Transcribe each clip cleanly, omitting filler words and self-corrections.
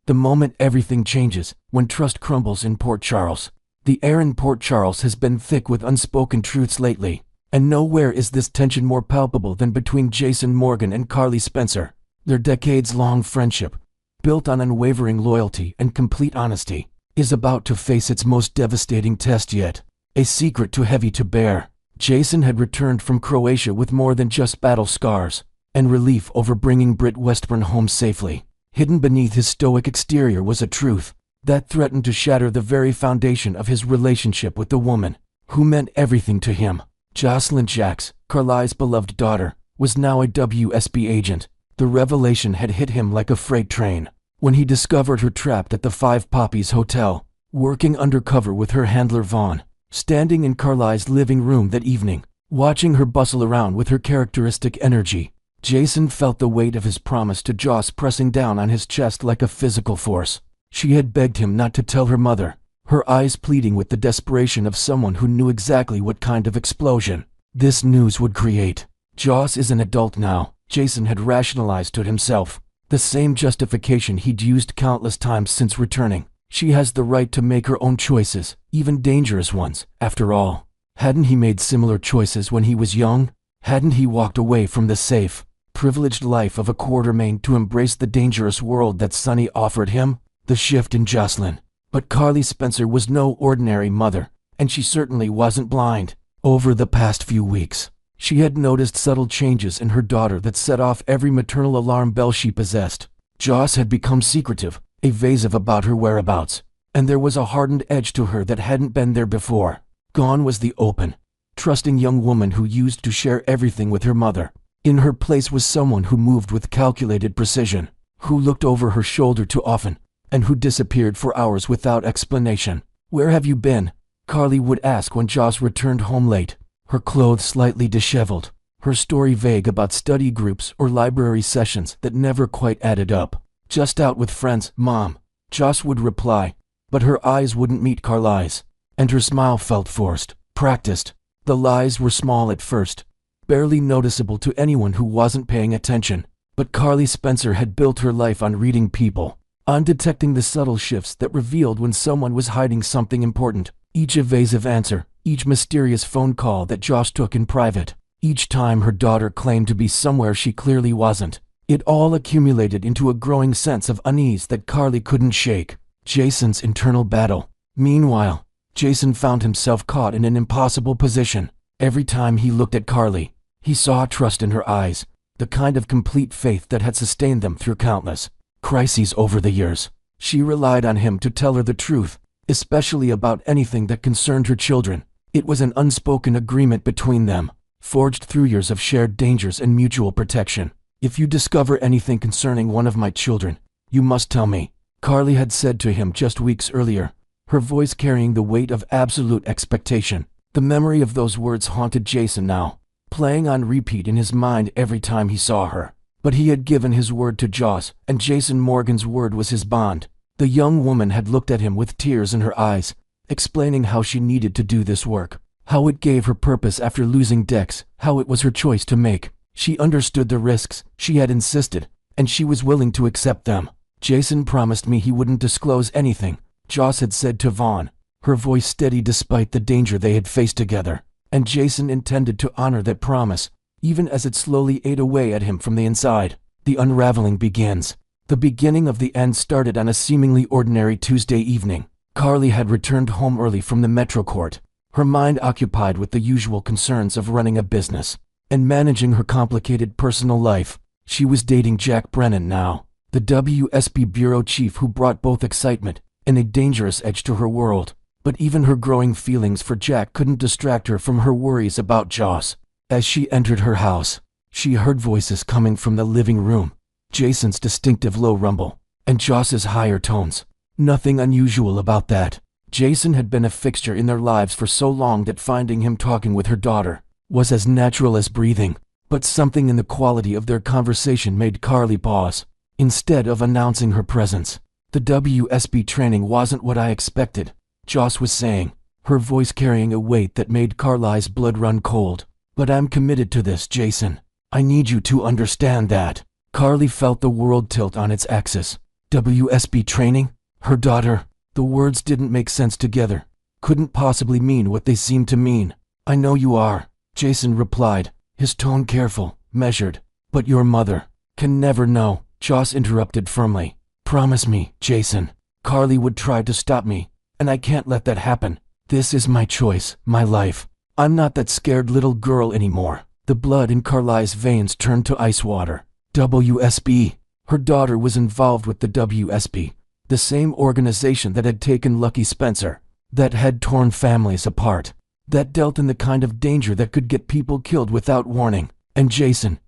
The moment everything changes, when trust crumbles in Port Charles. The air in Port Charles has been thick with unspoken truths lately, and nowhere is this tension more palpable than between Jason Morgan and Carly Spencer. Their decades-long friendship, built on unwavering loyalty and complete honesty, is about to face its most devastating test yet. A secret too heavy to bear. Jason had returned from Croatia with more than just battle scars, and relief over bringing Britt Westburn home safely. Hidden beneath his stoic exterior was a truth that threatened to shatter the very foundation of his relationship with the woman who meant everything to him. Jocelyn Jacks, Carly's beloved daughter, was now a WSB agent. The revelation had hit him like a freight train when he discovered her trapped at the Five Poppies Hotel, working undercover with her handler Vaughn. Standing in Carly's living room that evening, watching her bustle around with her characteristic energy, Jason felt the weight of his promise to Joss pressing down on his chest like a physical force. She had begged him not to tell her mother, her eyes pleading with the desperation of someone who knew exactly what kind of explosion this news would create. Joss is an adult now, Jason had rationalized to himself, the same justification he'd used countless times since returning. She has the right to make her own choices, even dangerous ones. After all, hadn't he made similar choices when he was young? Hadn't he walked away from the safe, privileged life of a Quartermain to embrace the dangerous world that Sonny offered him? The shift in Jocelyn. But Carly Spencer was no ordinary mother, and she certainly wasn't blind. Over the past few weeks, she had noticed subtle changes in her daughter that set off every maternal alarm bell she possessed. Joss had become secretive, evasive about her whereabouts, and there was a hardened edge to her that hadn't been there before. Gone was the open, trusting young woman who used to share everything with her mother. In her place was someone who moved with calculated precision, who looked over her shoulder too often, and who disappeared for hours without explanation. "Where have you been?" Carly would ask when Joss returned home late, her clothes slightly disheveled, her story vague about study groups or library sessions that never quite added up. "Just out with friends, Mom," Joss would reply, but her eyes wouldn't meet Carly's, and her smile felt forced, practiced. The lies were small at first, barely noticeable to anyone who wasn't paying attention, but Carly Spencer had built her life on reading people, on detecting the subtle shifts that revealed when someone was hiding something important. Each evasive answer, each mysterious phone call that Joss took in private, each time her daughter claimed to be somewhere she clearly wasn't. It all accumulated into a growing sense of unease that Carly couldn't shake. Jason's internal battle. Meanwhile, Jason found himself caught in an impossible position. Every time he looked at Carly, he saw trust in her eyes, the kind of complete faith that had sustained them through countless crises over the years. She relied on him to tell her the truth, especially about anything that concerned her children. It was an unspoken agreement between them, forged through years of shared dangers and mutual protection. "If you discover anything concerning one of my children, you must tell me," Carly had said to him just weeks earlier, her voice carrying the weight of absolute expectation. The memory of those words haunted Jason now, playing on repeat in his mind every time he saw her. But he had given his word to Joss, and Jason Morgan's word was his bond. The young woman had looked at him with tears in her eyes, explaining how she needed to do this work, how it gave her purpose after losing Dex, how it was her choice to make. She understood the risks, she had insisted, and she was willing to accept them. "Jason promised me he wouldn't disclose anything," Joss had said to Vaughn, her voice steady despite the danger they had faced together. And Jason intended to honor that promise, even as it slowly ate away at him from the inside. The unraveling begins. The beginning of the end started on a seemingly ordinary Tuesday evening. Carly had returned home early from the Metro Court, her mind occupied with the usual concerns of running a business and managing her complicated personal life. She was dating Jack Brennan now, the WSB bureau chief who brought both excitement and a dangerous edge to her world. But even her growing feelings for Jack couldn't distract her from her worries about Joss. As she entered her house, she heard voices coming from the living room, Jason's distinctive low rumble, and Joss's higher tones. Nothing unusual about that. Jason had been a fixture in their lives for so long that finding him talking with her daughter was as natural as breathing. But something in the quality of their conversation made Carly pause. Instead of announcing her presence, "The WSB training wasn't what I expected," Joss was saying, her voice carrying a weight that made Carly's blood run cold. "But I'm committed to this, Jason. I need you to understand that." Carly felt the world tilt on its axis. WSB training? Her daughter? The words didn't make sense together. Couldn't possibly mean what they seemed to mean. I know you are, Jason replied, his tone careful, measured. But your mother can never know, Joss interrupted firmly. Promise me, Jason. Carly would try to stop me, and I can't let that happen. This is my choice, my life. I'm not that scared little girl anymore. The blood in Carly's veins turned to ice water. WSB. Her daughter was involved with the WSB, the same organization that had taken Lucky Spencer, that had torn families apart, that dealt in the kind of danger that could get people killed without warning. And Jason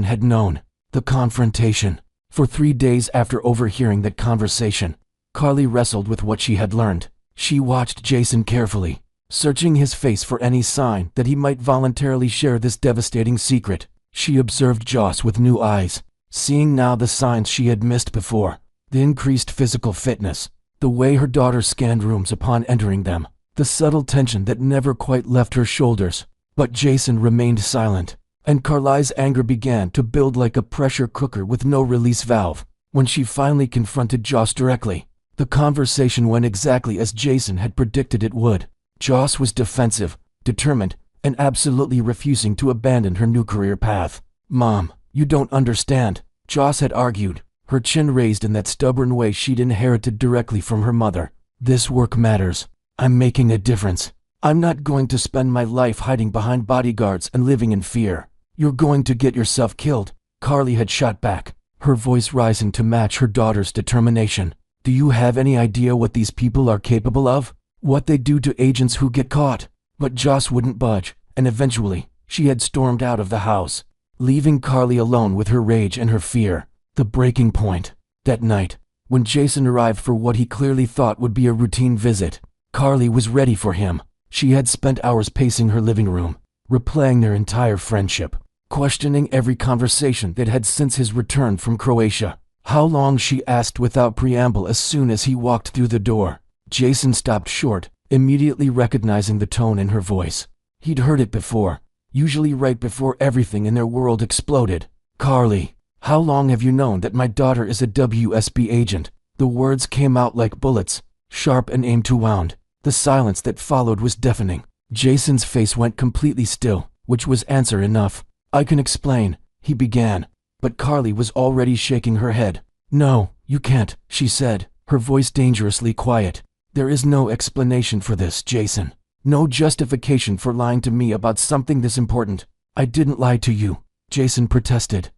had known. The confrontation. For 3 days after overhearing that conversation, Carly wrestled with what she had learned. She watched Jason carefully, searching his face for any sign that he might voluntarily share this devastating secret. She observed Joss with new eyes, seeing now the signs she had missed before, the increased physical fitness, the way her daughter scanned rooms upon entering them, the subtle tension that never quite left her shoulders. But Jason remained silent, and Carly's anger began to build like a pressure cooker with no release valve. When she finally confronted Joss directly, the conversation went exactly as Jason had predicted it would. Joss was defensive, determined, and absolutely refusing to abandon her new career path. Mom, you don't understand, Joss had argued, her chin raised in that stubborn way she'd inherited directly from her mother. This work matters. I'm making a difference. I'm not going to spend my life hiding behind bodyguards and living in fear. You're going to get yourself killed, Carly had shot back, her voice rising to match her daughter's determination. Do you have any idea what these people are capable of? What they do to agents who get caught? But Joss wouldn't budge, and eventually, she had stormed out of the house, leaving Carly alone with her rage and her fear. The breaking point. That night, when Jason arrived for what he clearly thought would be a routine visit, Carly was ready for him. She had spent hours pacing her living room, replaying their entire friendship, questioning every conversation that had since his return from Croatia. How long, she asked without preamble as soon as he walked through the door. Jason stopped short, immediately recognizing the tone in her voice. He'd heard it before, usually right before everything in their world exploded. Carly, how long have you known that my daughter is a WSB agent? The words came out like bullets, sharp and aimed to wound. The silence that followed was deafening. Jason's face went completely still, which was answer enough. I can explain, he began, but Carly was already shaking her head. No, you can't, she said, her voice dangerously quiet. There is no explanation for this, Jason. No justification for lying to me about something this important. I didn't lie to you, Jason protested.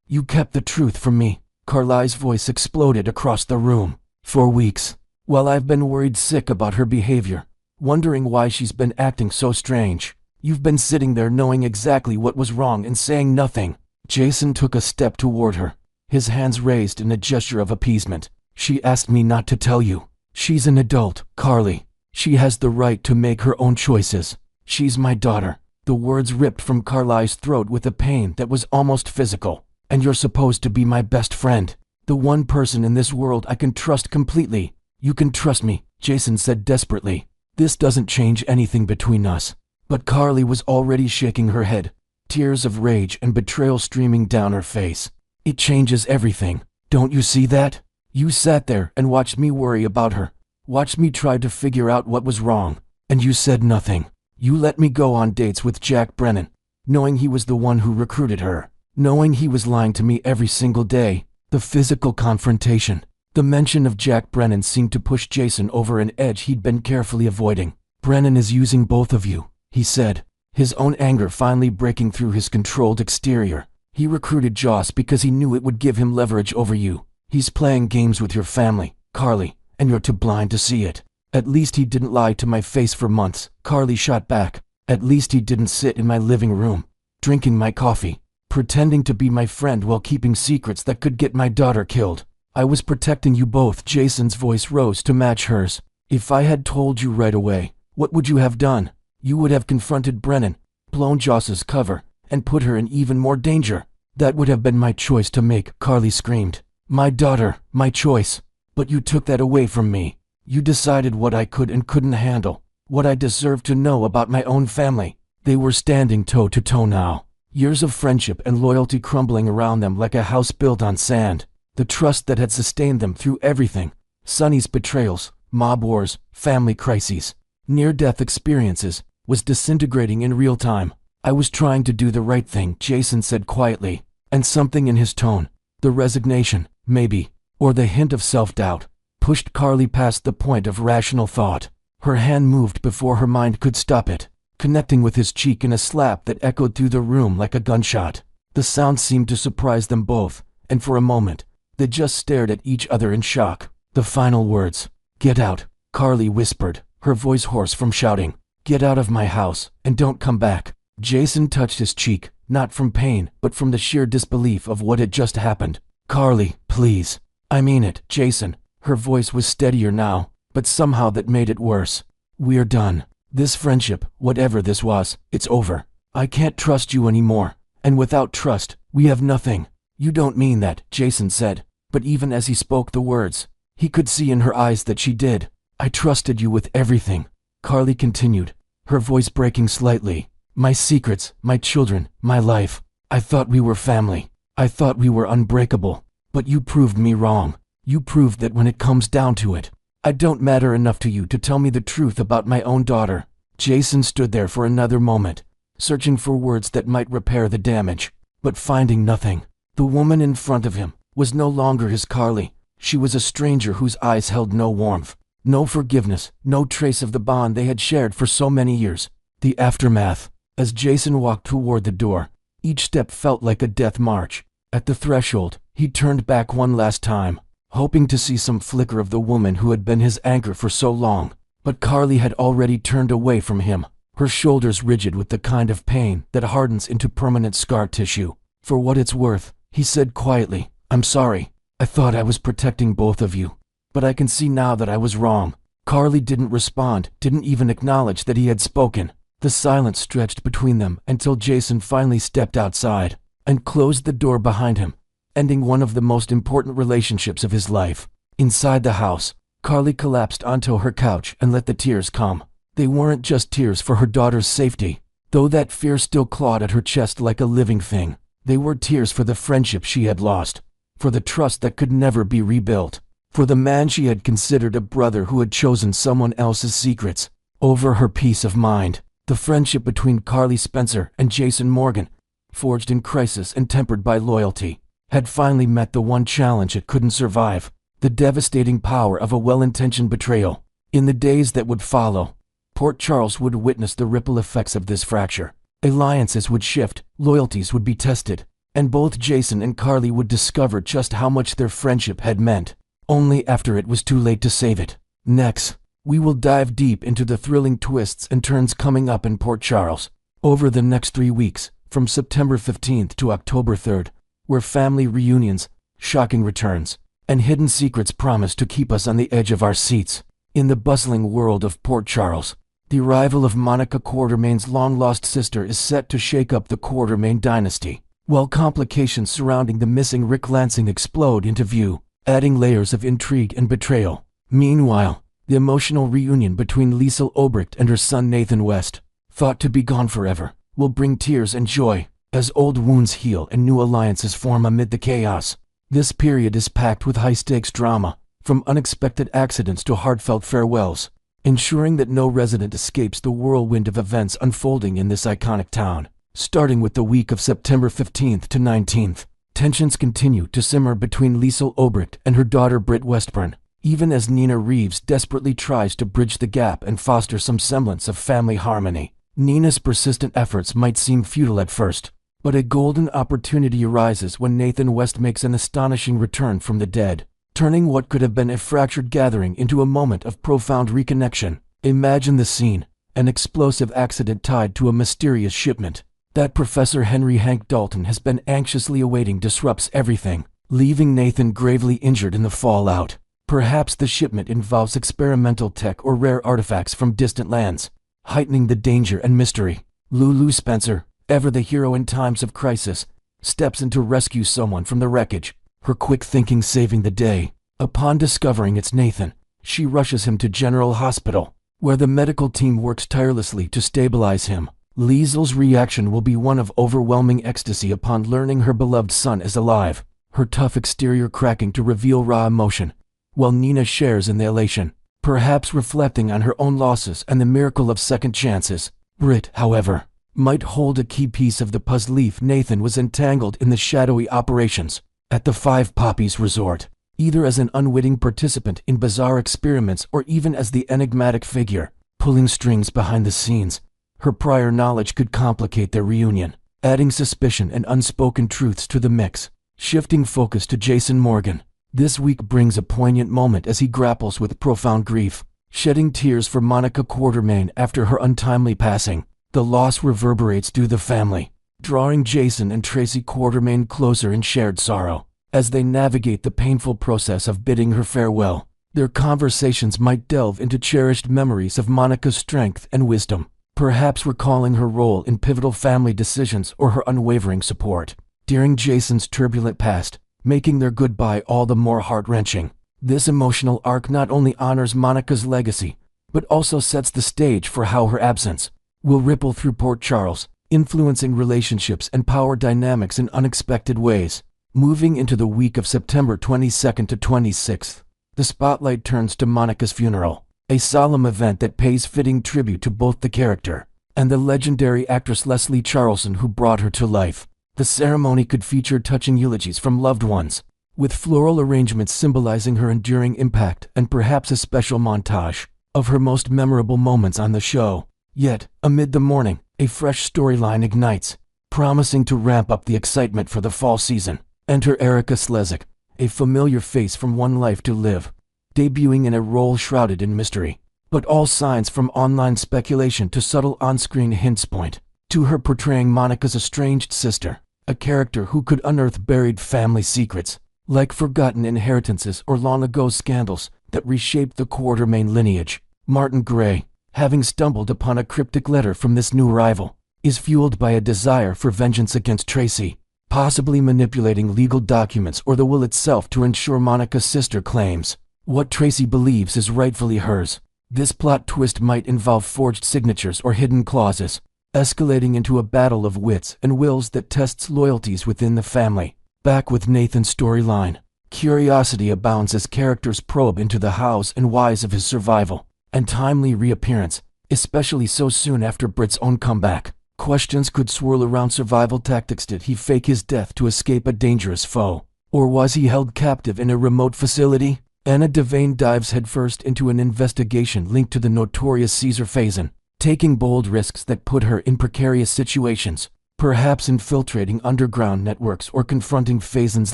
You kept the truth from me. Carly's voice exploded across the room. For weeks. Well, I've been worried sick about her behavior, wondering why she's been acting so strange. You've been sitting there knowing exactly what was wrong and saying nothing. Jason took a step toward her, his hands raised in a gesture of appeasement. She asked me not to tell you. She's an adult, Carly. She has the right to make her own choices. She's my daughter. The words ripped from Carly's throat with a pain that was almost physical. And you're supposed to be my best friend. The one person in this world I can trust completely. You can trust me, Jason said desperately. This doesn't change anything between us. But Carly was already shaking her head, tears of rage and betrayal streaming down her face. It changes everything. Don't you see that? You sat there and watched me worry about her, watched me try to figure out what was wrong, and you said nothing. You let me go on dates with Jack Brennan, knowing he was the one who recruited her, knowing he was lying to me every single day. The physical confrontation, the mention of Jack Brennan seemed to push Jason over an edge he'd been carefully avoiding. Brennan is using both of you, he said, his own anger finally breaking through his controlled exterior. He recruited Joss because he knew it would give him leverage over you. He's playing games with your family, Carly, and you're too blind to see it. At least he didn't lie to my face for months, Carly shot back. At least he didn't sit in my living room, drinking my coffee, pretending to be my friend while keeping secrets that could get my daughter killed. I was protecting you both. Jason's voice rose to match hers. If I had told you right away, what would you have done? You would have confronted Brennan, blown Joss's cover, and put her in even more danger. That would have been my choice to make, Carly screamed. My daughter, my choice. But you took that away from me. You decided what I could and couldn't handle, what I deserved to know about my own family. They were standing toe to toe now, years of friendship and loyalty crumbling around them like a house built on sand. The trust that had sustained them through everything. Sonny's betrayals, mob wars, family crises, near-death experiences, was disintegrating in real time. I was trying to do the right thing, Jason said quietly, and something in his tone, the resignation, maybe, or the hint of self-doubt, pushed Carly past the point of rational thought. Her hand moved before her mind could stop it, connecting with his cheek in a slap that echoed through the room like a gunshot. The sound seemed to surprise them both, and for a moment, they just stared at each other in shock. The final words, "Get out," Carly whispered, her voice hoarse from shouting. "Get out of my house, and don't come back." Jason touched his cheek, not from pain, but from the sheer disbelief of what had just happened. "Carly, please. I mean it, Jason." Her voice was steadier now, but somehow that made it worse. "We're done. This friendship, whatever this was, it's over. I can't trust you anymore, and without trust, we have nothing." "You don't mean that," Jason said, but even as he spoke the words, he could see in her eyes that she did. "I trusted you with everything," Carly continued, her voice breaking slightly. "My secrets, my children, my life. I thought we were family. I thought we were unbreakable. But you proved me wrong. You proved that when it comes down to it, I don't matter enough to you to tell me the truth about my own daughter." Jason stood there for another moment, searching for words that might repair the damage, but finding nothing. The woman in front of him was no longer his Carly. She was a stranger whose eyes held no warmth, no forgiveness, no trace of the bond they had shared for so many years. The aftermath. As Jason walked toward the door, each step felt like a death march. At the threshold, he turned back one last time, hoping to see some flicker of the woman who had been his anchor for so long. But Carly had already turned away from him, her shoulders rigid with the kind of pain that hardens into permanent scar tissue. "For what it's worth," he said quietly, "I'm sorry. I thought I was protecting both of you. But I can see now that I was wrong." Carly didn't respond, didn't even acknowledge that he had spoken. The silence stretched between them until Jason finally stepped outside and closed the door behind him, ending one of the most important relationships of his life. Inside the house, Carly collapsed onto her couch and let the tears come. They weren't just tears for her daughter's safety, though that fear still clawed at her chest like a living thing. They were tears for the friendship she had lost, for the trust that could never be rebuilt, for the man she had considered a brother who had chosen someone else's secrets over her peace of mind. The friendship between Carly Spencer and Jason Morgan, forged in crisis and tempered by loyalty, had finally met the one challenge it couldn't survive: the devastating power of a well-intentioned betrayal. In the days that would follow, Port Charles would witness the ripple effects of this fracture. Alliances would shift, loyalties would be tested, and both Jason and Carly would discover just how much their friendship had meant, only after it was too late to save it. Next, we will dive deep into the thrilling twists and turns coming up in Port Charles over the next 3 weeks, from September 15th to October 3rd, where family reunions, shocking returns, and hidden secrets promise to keep us on the edge of our seats. In the bustling world of Port Charles, the arrival of Monica Quartermain's long-lost sister is set to shake up the Quartermain dynasty, while complications surrounding the missing Rick Lansing explode into view, adding layers of intrigue and betrayal. Meanwhile, the emotional reunion between Liesl Obrecht and her son Nathan West, thought to be gone forever, will bring tears and joy, as old wounds heal and new alliances form amid the chaos. This period is packed with high-stakes drama, from unexpected accidents to heartfelt farewells, ensuring that no resident escapes the whirlwind of events unfolding in this iconic town. Starting with the week of September 15th to 19th, tensions continue to simmer between Liesl Obrecht and her daughter Britt Westburn, even as Nina Reeves desperately tries to bridge the gap and foster some semblance of family harmony. Nina's persistent efforts might seem futile at first, but a golden opportunity arises when Nathan West makes an astonishing return from the dead, turning what could have been a fractured gathering into a moment of profound reconnection. Imagine the scene: an explosive accident tied to a mysterious shipment that Professor Henry Hank Dalton has been anxiously awaiting disrupts everything, leaving Nathan gravely injured in the fallout. Perhaps the shipment involves experimental tech or rare artifacts from distant lands, heightening the danger and mystery. Lulu Spencer, ever the hero in times of crisis, steps in to rescue someone from the wreckage, her quick thinking saving the day. Upon discovering it's Nathan, she rushes him to General Hospital, where the medical team works tirelessly to stabilize him. Liesl's reaction will be one of overwhelming ecstasy upon learning her beloved son is alive. her tough exterior cracking to reveal raw emotion, while Nina shares in the elation, perhaps reflecting on her own losses and the miracle of second chances. Britt, however, might hold a key piece of the puzzle if Nathan was entangled in the shadowy operations at the Five Poppies Resort, either as an unwitting participant in bizarre experiments or even as the enigmatic figure pulling strings behind the scenes. Her prior knowledge could complicate their reunion, adding suspicion and unspoken truths to the mix. Shifting focus to Jason Morgan, this week brings a poignant moment as he grapples with profound grief, shedding tears for Monica Quartermaine after her untimely passing. The loss reverberates through the family, drawing Jason and Tracy Quartermaine closer in shared sorrow. As they navigate the painful process of bidding her farewell, their conversations might delve into cherished memories of Monica's strength and wisdom, perhaps recalling her role in pivotal family decisions or her unwavering support during Jason's turbulent past, making their goodbye all the more heart-wrenching. This emotional arc not only honors Monica's legacy, but also sets the stage for how her absence will ripple through Port Charles, influencing relationships and power dynamics in unexpected ways. Moving into the week of September 22nd to 26th, the spotlight turns to Monica's funeral, a solemn event that pays fitting tribute to both the character and the legendary actress Leslie Charleson who brought her to life. The ceremony could feature touching eulogies from loved ones, with floral arrangements symbolizing her enduring impact and perhaps a special montage of her most memorable moments on the show. Yet, amid the mourning, a fresh storyline ignites, promising to ramp up the excitement for the fall season. Enter Erika Slezak, a familiar face from One Life to Live, debuting in a role shrouded in mystery. But all signs from online speculation to subtle on-screen hints point to her portraying Monica's estranged sister, a character who could unearth buried family secrets, like forgotten inheritances or long-ago scandals that reshaped the Quartermaine lineage. Martin Gray, having stumbled upon a cryptic letter from this new rival, is fueled by a desire for vengeance against Tracy, possibly manipulating legal documents or the will itself to ensure Monica's sister claims what Tracy believes is rightfully hers. This plot twist might involve forged signatures or hidden clauses, escalating into a battle of wits and wills that tests loyalties within the family. Back with Nathan's storyline, curiosity abounds as characters probe into the hows and whys of his survival and timely reappearance, especially so soon after Britt's own comeback. Questions could swirl around survival tactics. Did he fake his death to escape a dangerous foe? Or was he held captive in a remote facility? Anna Devane dives headfirst into an investigation linked to the notorious Caesar Faison, taking bold risks that put her in precarious situations, perhaps infiltrating underground networks or confronting Faison's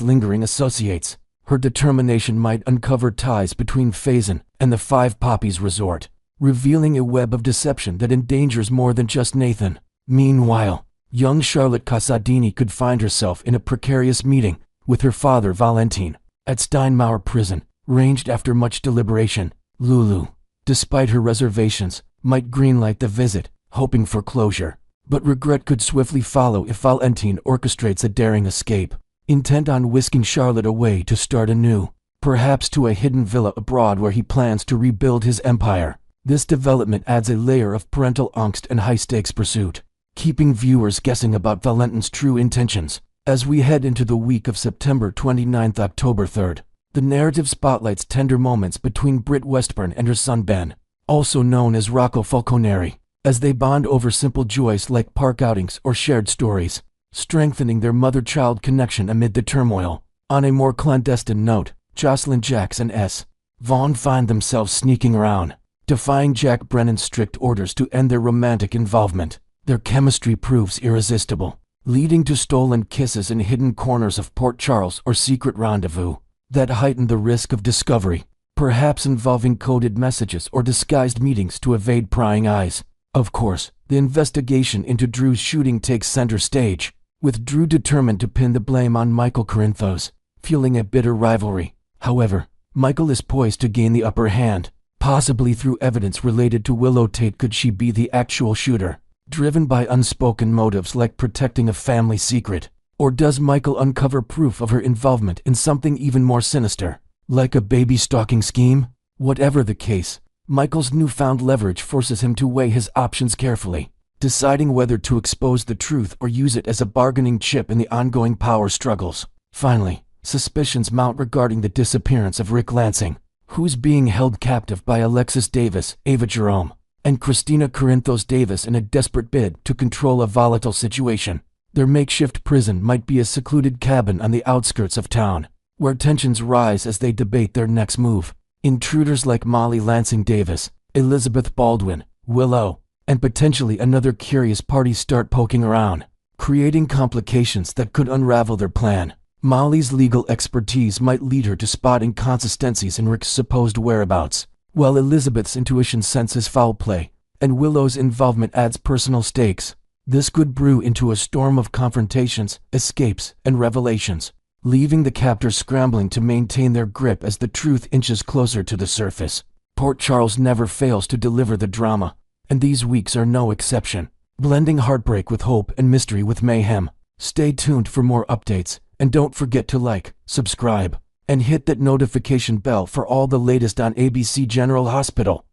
lingering associates. Her determination might uncover ties between Faison and the Five Poppies Resort, revealing a web of deception that endangers more than just Nathan. Meanwhile, young Charlotte Casadini could find herself in a precarious meeting with her father Valentin at Steinmauer Prison. Ranged after much deliberation, Lulu, despite her reservations, might greenlight the visit, hoping for closure. But regret could swiftly follow if Valentin orchestrates a daring escape, intent on whisking Charlotte away to start anew, perhaps to a hidden villa abroad where he plans to rebuild his empire. This development adds a layer of parental angst and high-stakes pursuit, keeping viewers guessing about Valentin's true intentions. As we head into the week of September 29th, October 3rd, the narrative spotlights tender moments between Britt Westburn and her son Ben, also known as Rocco Falconeri, as they bond over simple joys like park outings or shared stories, strengthening their mother-child connection amid the turmoil. On a more clandestine note, Jocelyn Jacks and S. Vaughn find themselves sneaking around, defying Jack Brennan's strict orders to end their romantic involvement. Their chemistry proves irresistible, leading to stolen kisses in hidden corners of Port Charles or secret rendezvous that heighten the risk of discovery, perhaps involving coded messages or disguised meetings to evade prying eyes. Of course, the investigation into Drew's shooting takes center stage, with Drew determined to pin the blame on Michael Corinthos, fueling a bitter rivalry. However, Michael is poised to gain the upper hand, possibly through evidence related to Willow Tate. Could she be the actual shooter, driven by unspoken motives like protecting a family secret? Or does Michael uncover proof of her involvement in something even more sinister, like a baby stalking scheme? Whatever the case, Michael's newfound leverage forces him to weigh his options carefully, deciding whether to expose the truth or use it as a bargaining chip in the ongoing power struggles. Finally, suspicions mount regarding the disappearance of Rick Lansing, who's being held captive by Alexis Davis, Ava Jerome, and Christina Corinthos Davis in a desperate bid to control a volatile situation. Their makeshift prison might be a secluded cabin on the outskirts of town, where tensions rise as they debate their next move. Intruders like Molly Lansing Davis, Elizabeth Baldwin, Willow, and potentially another curious party start poking around, creating complications that could unravel their plan. Molly's legal expertise might lead her to spot inconsistencies in Rick's supposed whereabouts, while Elizabeth's intuition senses foul play, and Willow's involvement adds personal stakes. This could brew into a storm of confrontations, escapes, and revelations, leaving the captors scrambling to maintain their grip as the truth inches closer to the surface. Port Charles never fails to deliver the drama, and these weeks are no exception, blending heartbreak with hope and mystery with mayhem. Stay tuned for more updates, and don't forget to like, subscribe, and hit that notification bell for all the latest on ABC General Hospital.